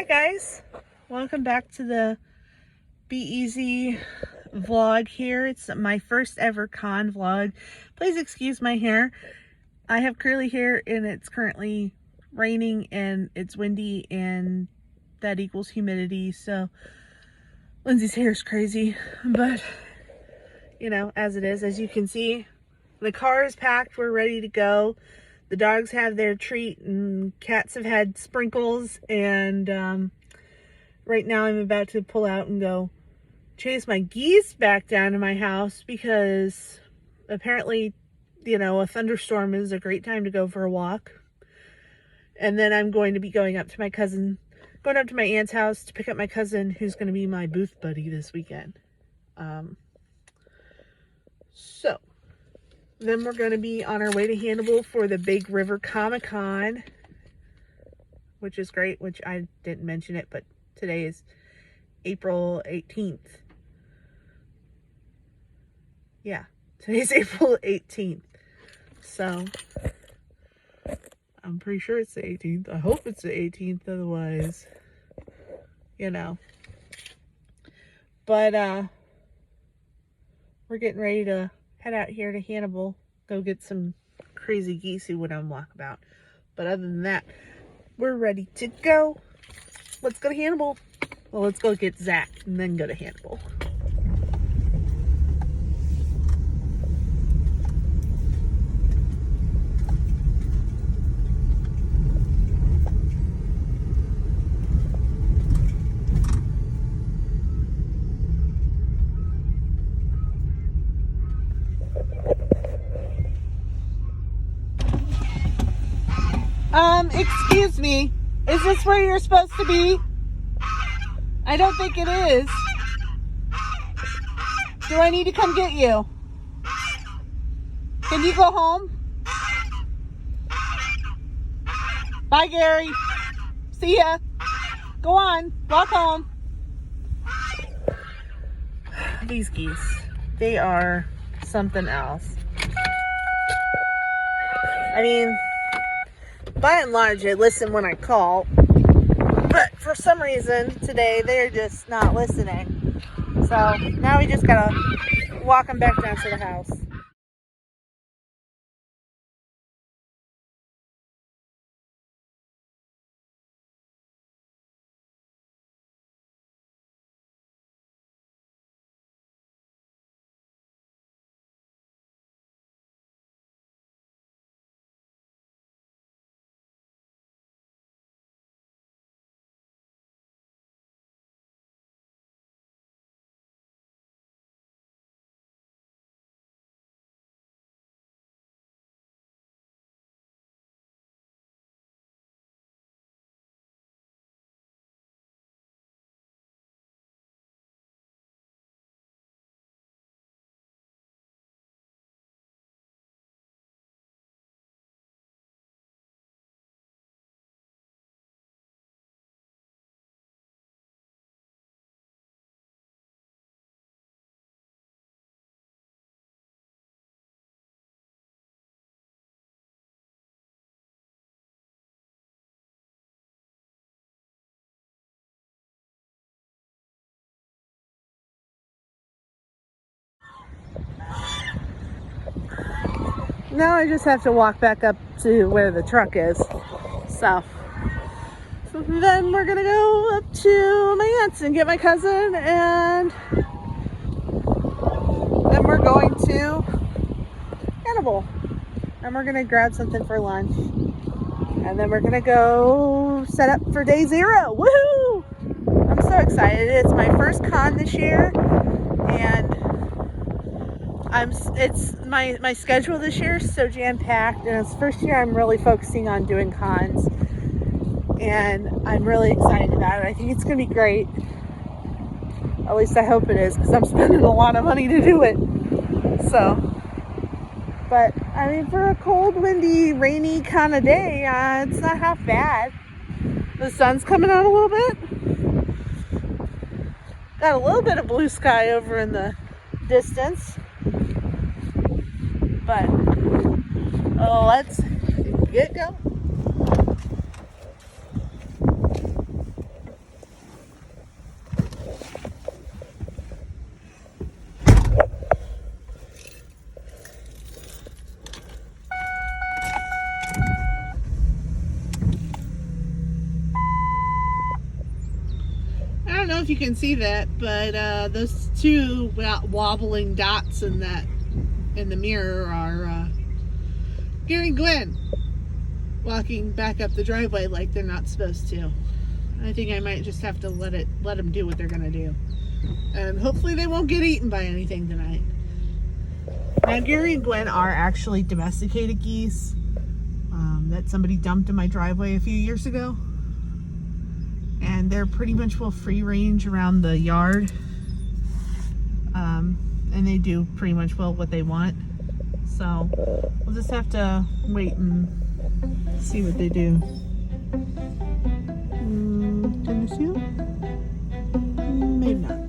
Hi guys, welcome back to the Be Easy vlog here. It's my first ever con vlog. Please excuse my hair. I have curly hair and it's currently raining and it's windy and that equals humidity, so Lindsay's hair is crazy, but you know, as it is. As you can see, the car is packed, we're ready to go. The dogs have their treat and cats have had sprinkles, and right now I'm about to pull out and go chase my geese back down to my house because apparently, you know, a thunderstorm is a great time to go for a walk. And then I'm going to be going up to my aunt's house to pick up my cousin who's going to be my booth buddy this weekend. So then we're going to be on our way to Hannibal for the Big River Comic-Con, which is great, which I didn't mention it, but today is April 18th. Yeah, today's April 18th. So I'm pretty sure it's the 18th. I hope it's the 18th, otherwise, you know. But we're getting ready to head out here to Hannibal, go get some crazy geese who went on walkabout. But other than that, we're ready to go. Let's go to Hannibal. Well, let's go get Zach and then go to Hannibal. Excuse me, is this where you're supposed to be? I don't think it is. Do I need to come get you? Can you go home? Bye, Gary. See ya. Go on, walk home. These geese, they are something else. I mean, by and large, they listen when I call, but for some reason today they're just not listening. So now we just gotta walk them back down to the house. Now I just have to walk back up to where the truck is. So then we're gonna go up to my aunt's and get my cousin, and then we're going to Hannibal. And we're gonna grab something for lunch. And then we're gonna go set up for day 0. Woohoo! I'm so excited. It's my first con this year, and my schedule this year is so jam-packed, and it's the first year I'm really focusing on doing cons, and I'm really excited about it. I think it's gonna be great. At least I hope it is, because I'm spending a lot of money to do it. So, but I mean, for a cold, windy, rainy kind of day, it's not half bad. The sun's coming out a little bit. Got a little bit of blue sky over in the distance. But let's get going. you can see that, but those two wobbling dots in the mirror are Gary and Gwen walking back up the driveway like they're not supposed to. I think I might just have to let them do what they're gonna do, and hopefully they won't get eaten by anything tonight. Now Gary and Gwen are actually domesticated geese that somebody dumped in my driveway a few years ago, and they're pretty much free range around the yard, and they do pretty much what they want. So we'll just have to wait and see what they do. Can you see them? Maybe not.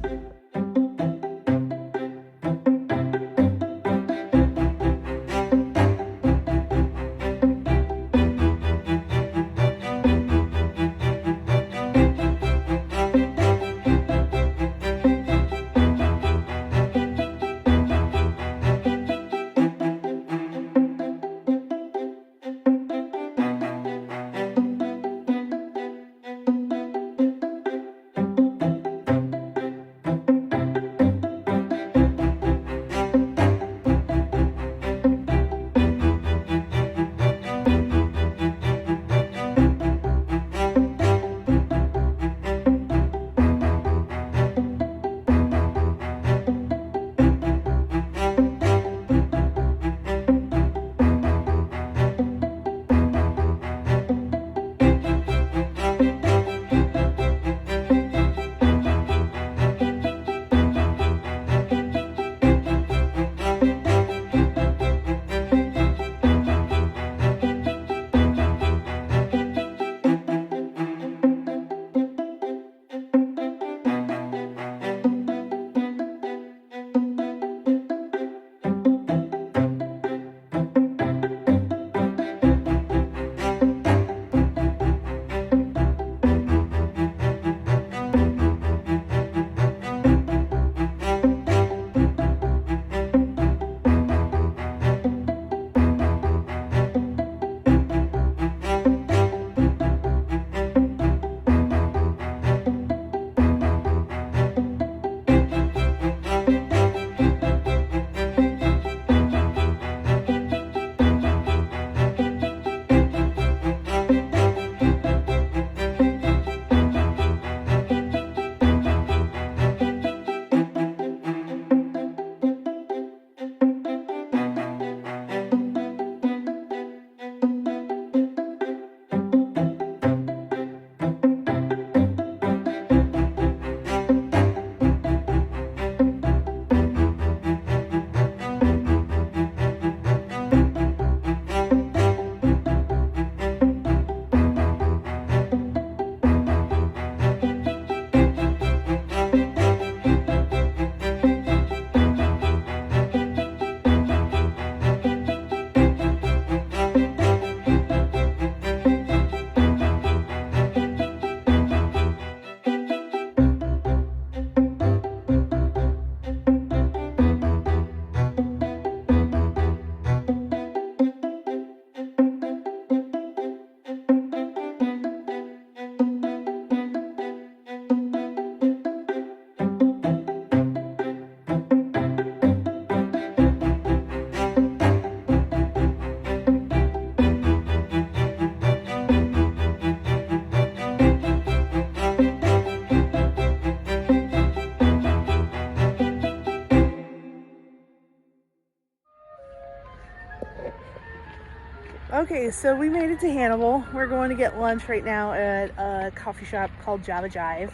Okay, so we made it to Hannibal. We're going to get lunch right now at a coffee shop called Java Jive.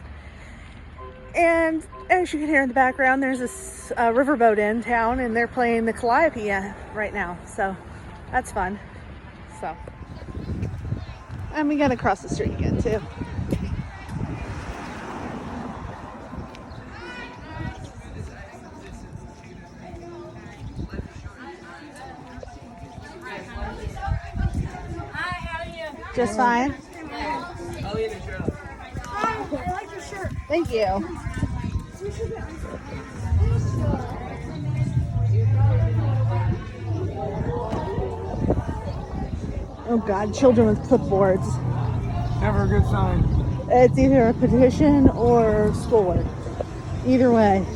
And as you can hear in the background, there's this riverboat in town, and they're playing the Calliope right now. So that's fun. So, and we gotta cross the street again too. Just fine. Hi, I like your shirt. Thank you. Oh God, children with clipboards. Never a good sign. It's either a petition or schoolwork. Either way.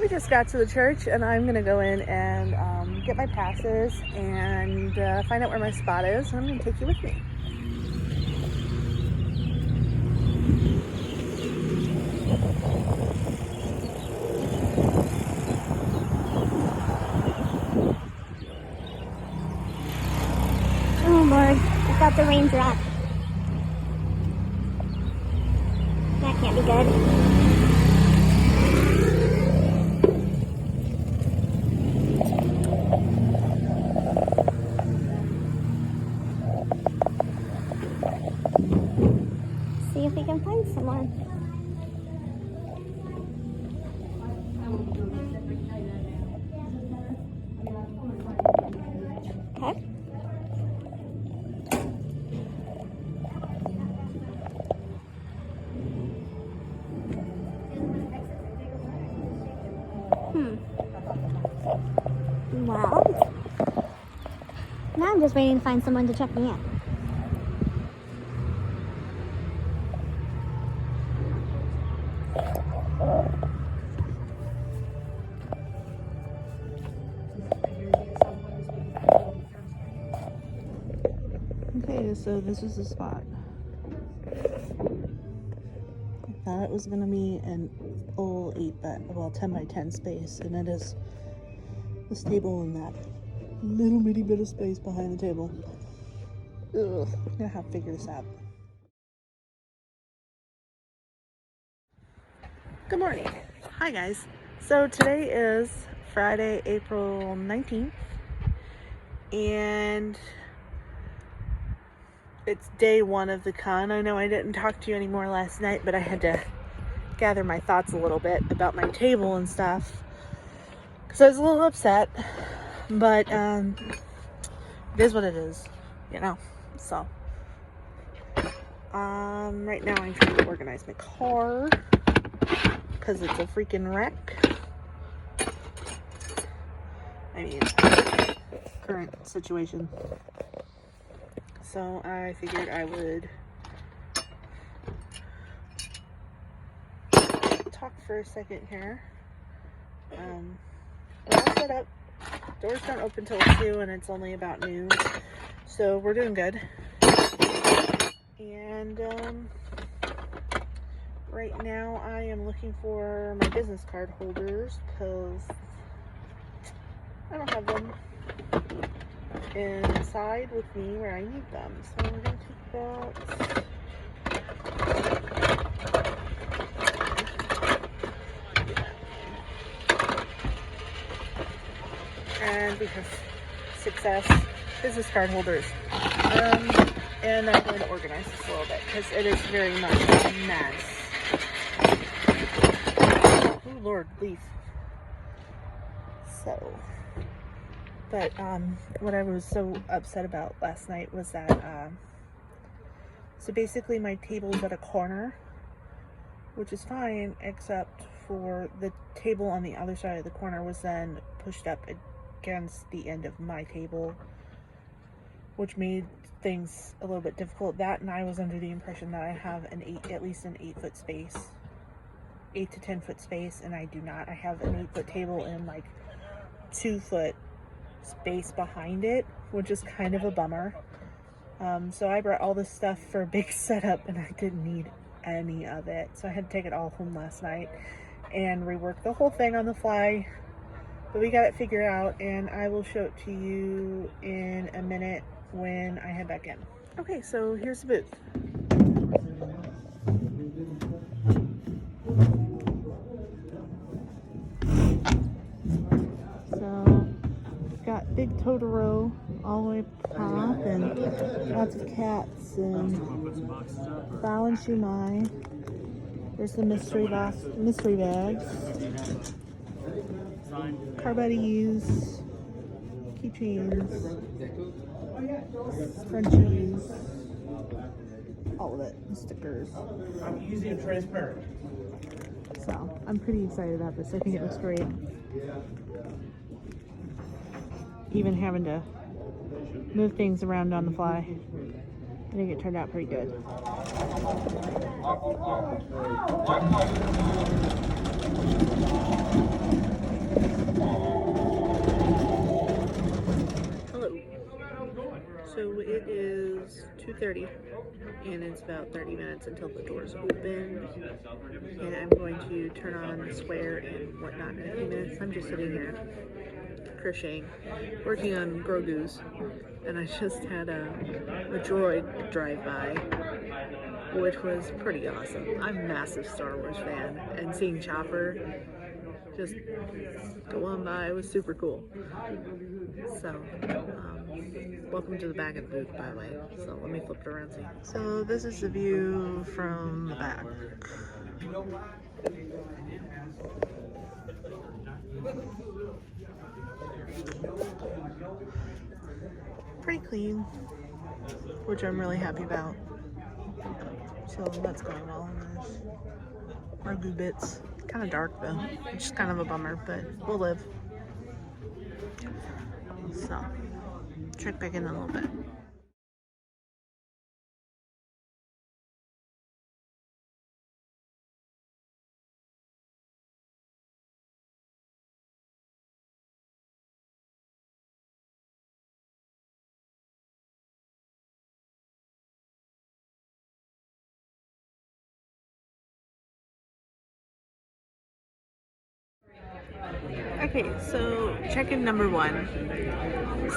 We just got to the church and I'm gonna go in and get my passes and find out where my spot is, and I'm gonna take you with me. Oh Lord, I thought the rain dropped. That can't be good. See if we can find someone. Okay. Well, now I'm just waiting to find someone to check me in. Okay, so this is the spot. I thought it was gonna be an old 10 by 10 space, and it is this table and that little bitty bit of space behind the table. Ugh, I'm gonna have to figure this out. Good morning. Hi guys. So today is Friday, April 19th, and it's day one of the con. I know I didn't talk to you anymore last night, but I had to gather my thoughts a little bit about my table and stuff, because I was a little upset, but it is what it is, you know. So right now I'm trying to organize my car because it's a freaking wreck. I mean, current situation. So I figured I would talk for a second here. We're all set up. Doors don't open till 2 and it's only about noon. So we're doing good. And right now I am looking for my business card holders because I don't have them inside with me where I need them. So we're going to take that. And because success, business card holders. And I'm going to organize this a little bit because it is very much a mess. Oh Lord, leaf. So, but what I was so upset about last night was that so basically my table's at a corner, which is fine, except for the table on the other side of the corner was then pushed up against the end of my table, which made things a little bit difficult. That, and I was under the impression that I have at least an 8-foot space, 8 to 10 foot space, and I do not. I have an 8-foot table and like 2-foot space behind it, which is kind of a bummer. So I brought all this stuff for a big setup and I didn't need any of it. So I had to take it all home last night and rework the whole thing on the fly. But we got it figured out, and I will show it to you in a minute when I head back in. Okay, so here's the booth. So, got big Totoro all the way up the top, and lots of cats, and Bao and Shumai. There's the mystery bags. Car buddies, keychains, scrunchies, all of it, and stickers. I'm easy and transparent. So I'm pretty excited about this. I think it looks great. Even having to move things around on the fly. I think it turned out pretty good. Hello. So it is 2:30 and it's about 30 minutes until the doors open, and I'm going to turn on the swear and whatnot in a few minutes. I'm just sitting here crocheting, working on Grogu's, and I just had a droid drive by, which was pretty awesome. I'm a massive Star Wars fan, and seeing Chopper just go on by was super cool. So, welcome to the back of the booth, by the way. So let me flip it around and see. So this is the view from the back. Pretty clean, which I'm really happy about. So that's going well. And there's Grogu bits. Kind of dark though, which is kind of a bummer, but we'll live. So, check back in a little bit. Okay, so check-in number 1.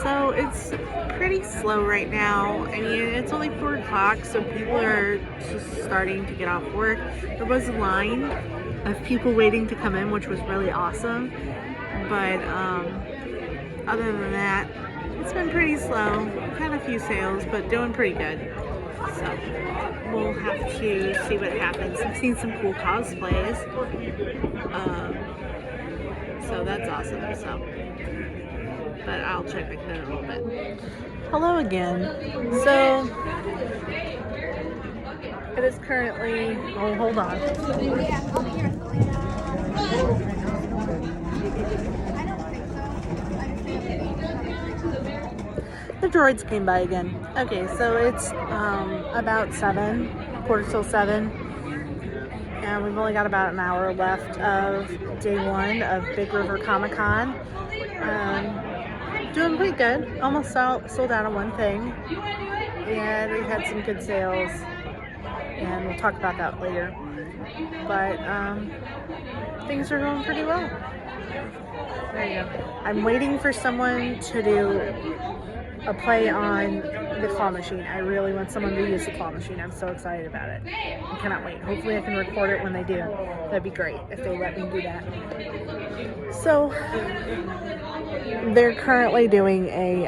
So it's pretty slow right now. I mean, it's only 4 o'clock, so people are just starting to get off work. There was a line of people waiting to come in, which was really awesome. But other than that, it's been pretty slow. Had a few sales, but doing pretty good. So we'll have to see what happens. I've seen some cool cosplays. So that's awesome. So, but I'll check back in a little bit. Hello again. So it is currently. Oh, hold on. The droids came by again. Okay, so it's about 7, quarter till 7. And we've only got about an hour left of day 1 of Big River Comic Con. Doing pretty good. Almost sold out of one thing. And we've had some good sales. And we'll talk about that later. But things are going pretty well. There you go. I'm waiting for someone to do a play on the claw machine. I really want someone to use the claw machine. I'm so excited about it. I cannot wait. Hopefully I can record it when they do. That'd be great if they let me do that. So they're currently doing a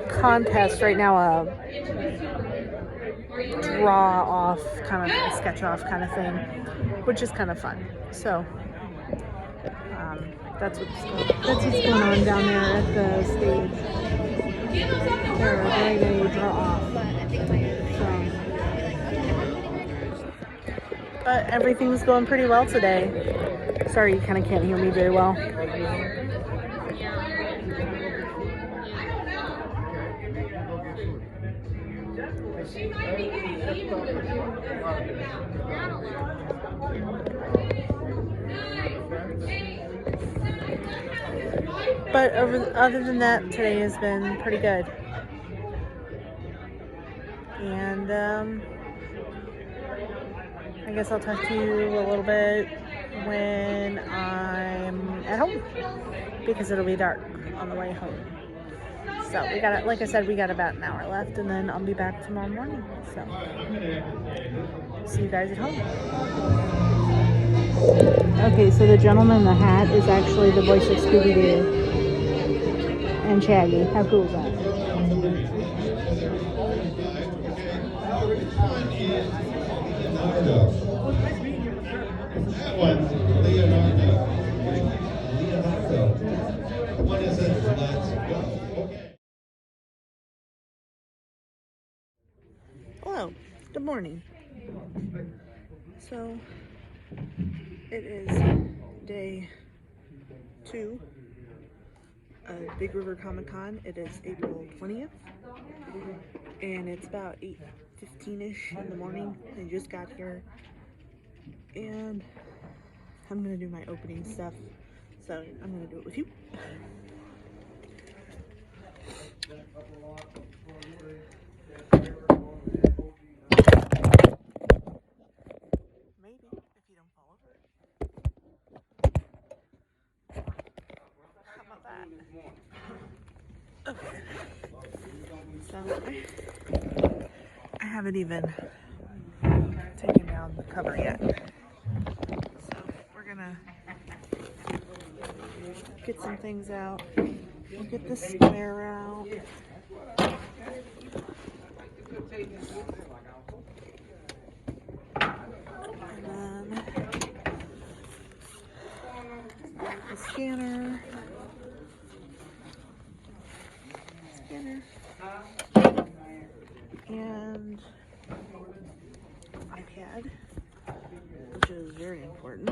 contest right now, a draw off, kind of a sketch off kind of thing, which is kind of fun. So that's what's going on down there at the stage. They're doing a draw off. But everything's going pretty well today. Sorry, you kind of can't hear me very well. But other than that, today has been pretty good. And I guess I'll talk to you a little bit when I'm at home, because it'll be dark on the way home. So we got, like I said, we got about an hour left, and then I'll be back tomorrow morning. So see you guys at home. Okay, so the gentleman in the hat is actually the voice of Scooby-Doo and Shaggy. How cool is that? That one, Leonardo. Leonardo. One is a let's go. Okay. morning. So it is day 2 of Big River Comic Con. It is April 20th and it's about 8:15ish in the morning. I just got here and I'm gonna do my opening stuff, so I'm gonna do it with you. Maybe, if you don't fall over. How about that? Okay. So, I haven't even taken down the cover yet. So, we're gonna get some things out. We'll get the square out. And then the scanner. And iPad, which is very important.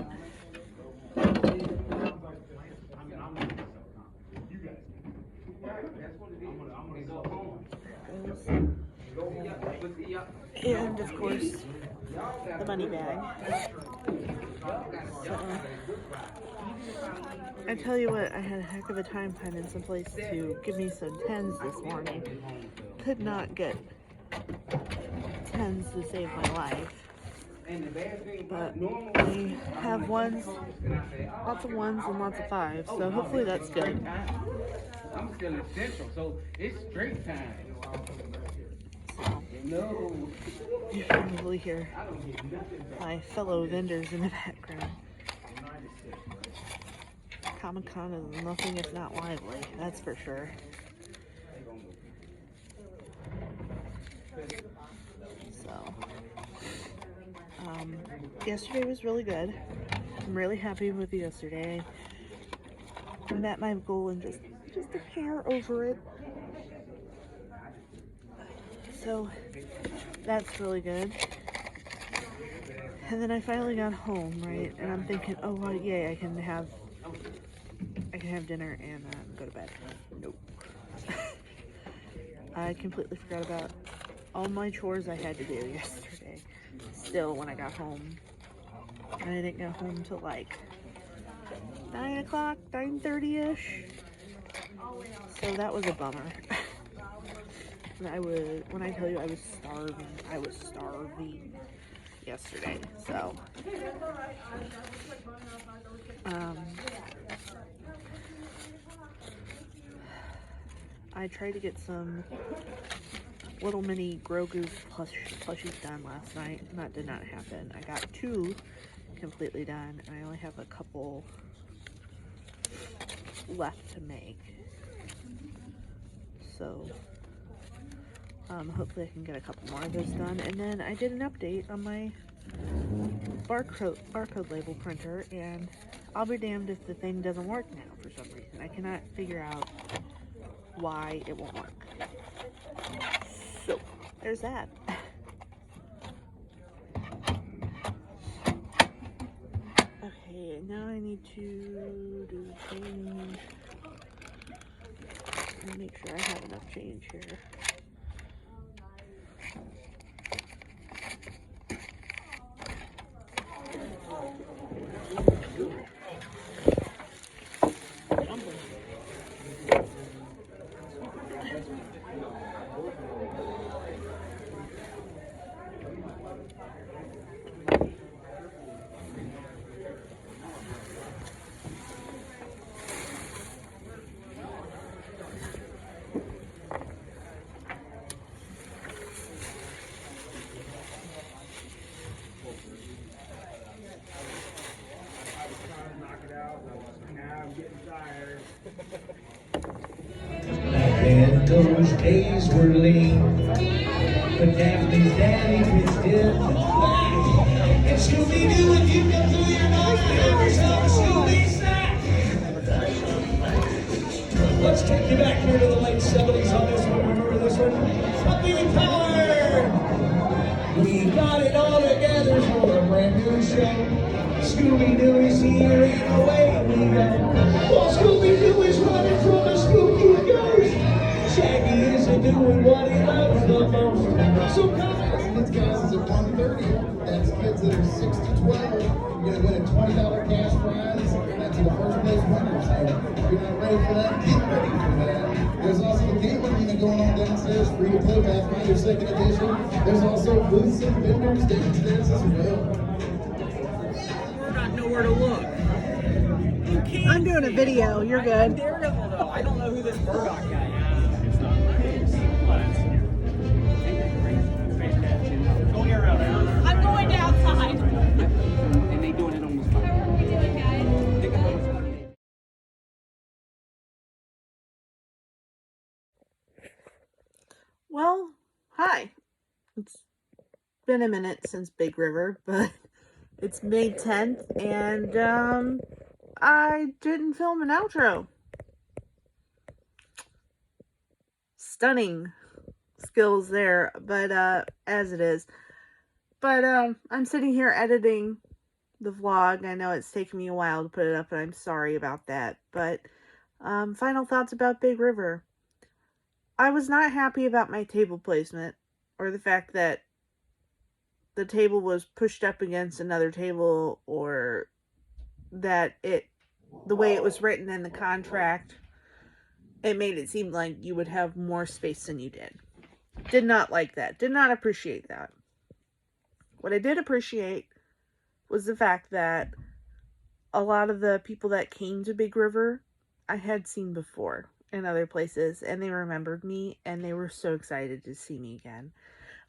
And of course, the money bag. So, I tell you what, I had a heck of a time finding some place to give me some 10s this morning. Could not get 10s to save my life. But we have ones, lots of 1s and lots of 5s, so hopefully that's good. I'm still in Central, so it's straight time. No. You can probably hear my fellow vendors in the background. Comic-Con is nothing if not lively, that's for sure. So, yesterday was really good. I'm really happy with yesterday. I met my goal and just a hair over it. So that's really good. And then I finally got home, right? And I'm thinking, oh well, yay, I can have dinner and go to bed. Nope. I completely forgot about all my chores I had to do yesterday. Still, when I got home, I didn't get home till like 9 o'clock, 9:30ish. So that was a bummer. And when I tell you I was starving yesterday. So, I tried to get some little mini Grogu's plushies done last night, and that did not happen. I got 2 completely done, and I only have a couple left to make. So, hopefully I can get a couple more of those done. And then I did an update on my barcode label printer, and I'll be damned if the thing doesn't work now for some reason. I cannot figure out why it won't work. So, there's that. Okay, now I need to do the change. Let me make sure I have enough change here. And those days were lean, but Daphne's daddy missed it. And Scooby-Doo, if you come through your door, have yourself a Scooby snack. Let's take you back here to the late 70s on this one. Remember this one? Puppy Power! We Scooby-Doo is here and away we go. Well, Scooby-Doo is running from a spooky ghost. Shaggy isn't doing what he loves the most. So come on. It's guys at 1:30. That's kids that are 6 to 12. You're gonna win a $20 cash prize. That's the first place winner. So if you're not ready for that, get ready for that. There's also a game arena going on downstairs, free to play Pathfinder 2nd edition. There's also booths and vendors downstairs as well. We're not nowhere to look. I'm doing a video. You're good. Daredevil though. I don't know who this Murdoch guy is. I'm going outside. And they doing it on the spot. How are we doing, guys? Well, hi. It's been a minute since Big River, but it's May 10th, and I didn't film an outro. Stunning skills there, but as it is. But I'm sitting here editing the vlog. I know it's taken me a while to put it up, and I'm sorry about that. But final thoughts about Big River. I was not happy about my table placement, or the fact that the table was pushed up against another table, or that the way it was written in the contract, it made it seem like you would have more space than you did. Did not like that. Did not appreciate that. What I did appreciate was the fact that a lot of the people that came to Big River I had seen before in other places, and they remembered me, and they were so excited to see me again.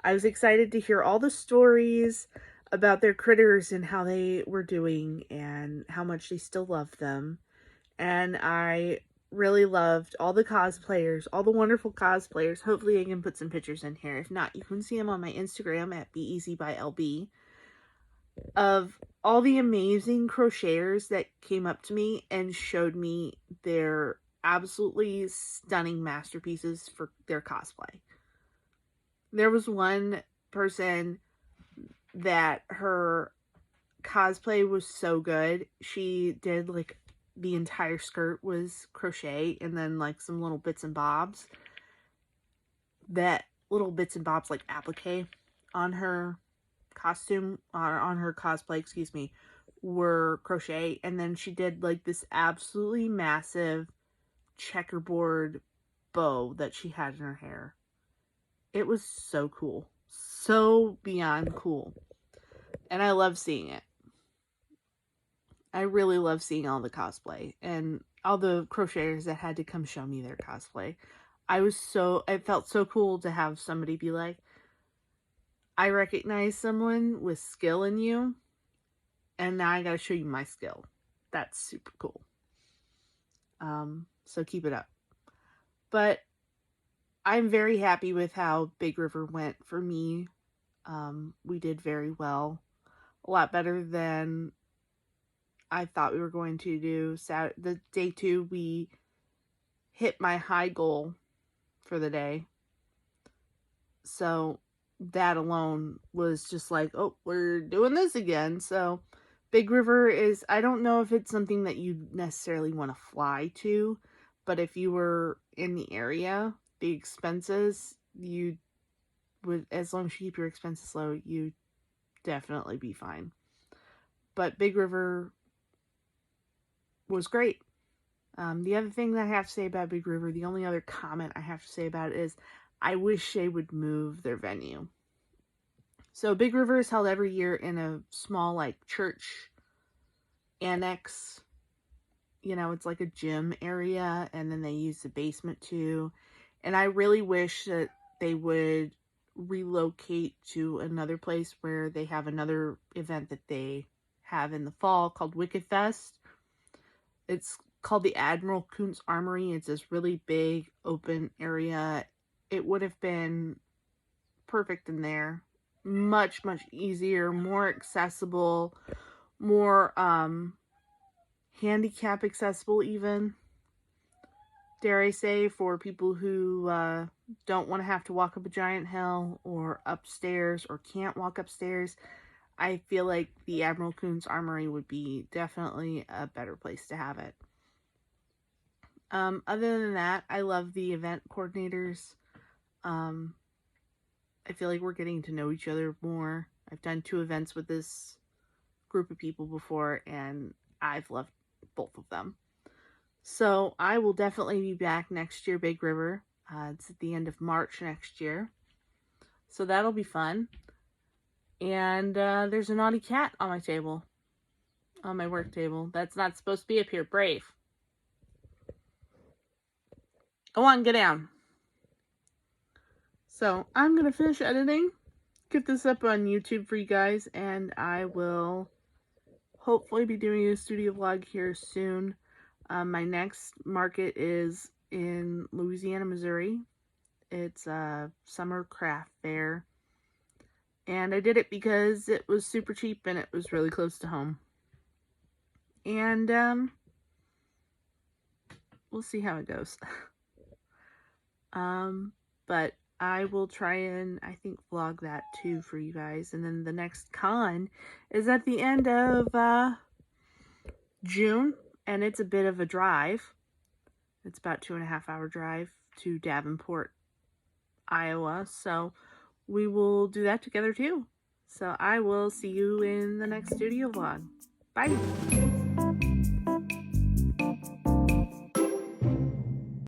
I was excited to hear all the stories about their critters and how they were doing and how much they still loved them. And I really loved all the cosplayers, all the wonderful cosplayers. Hopefully I can put some pictures in here. If not, you can see them on my Instagram at BeEasyByLB, of all the amazing crocheters that came up to me and showed me their absolutely stunning masterpieces for their cosplay. There was one person that her cosplay was so good. She did like the entire skirt was crochet, and then like some little bits and bobs. That little bits and bobs like applique on her costume, on her cosplay, excuse me, were crochet. And then she did like this absolutely massive checkerboard bow that she had in her hair. It was so cool. So beyond cool. And I love seeing it. I really love seeing all the cosplay and all the crocheters that had to come show me their cosplay. It felt so cool to have somebody be like, I recognize someone with skill in you, and now I gotta show you my skill. That's super cool. So keep it up. But I'm very happy with how Big River went for me. We did very well. A lot better than I thought we were going to do. The day 2, we hit my high goal for the day. So that alone was just like, oh, we're doing this again. So Big River is, I don't know if it's something that you necessarily want to fly to, but if you were in the area, the expenses, you would, as long as you keep your expenses low, you definitely be fine. But Big River was great. The other thing that I have to say about Big River, the only other comment I have to say about it is, I wish they would move their venue. So Big River is held every year in a small like church annex. You know, it's like a gym area, and then they use the basement too. And I really wish that they would relocate to another place where they have another event that they have in the fall called Wicked Fest. It's called the Admiral Kuntz Armory. It's this really big open area. It would have been perfect in there. Much, much easier, more accessible, more handicap accessible even. Dare I say, for people who don't want to have to walk up a giant hill or upstairs or can't walk upstairs. I feel like the Admiral Coon's Armory would be definitely a better place to have it. Other than that, I love the event coordinators. I feel like we're getting to know each other more. I've done 2 events with this group of people before, and I've loved both of them. So I will definitely be back next year, Big River. It's at the end of March next year. So that'll be fun. And there's a naughty cat on my table. On my work table. That's not supposed to be up here. Brave. Go on, get down. So I'm going to finish editing. Get this up on YouTube for you guys. And I will hopefully be doing a studio vlog here soon. My next market is in Louisiana, Missouri. It's a summer craft fair. And I did it because it was super cheap and it was really close to home. And we'll see how it goes. But I will try and, I think, vlog that too for you guys. And then the next con is at the end of June. And it's a bit of a drive. It's about 2.5 hour drive to Davenport, Iowa. So we will do that together too. So I will see you in the next studio vlog. Bye.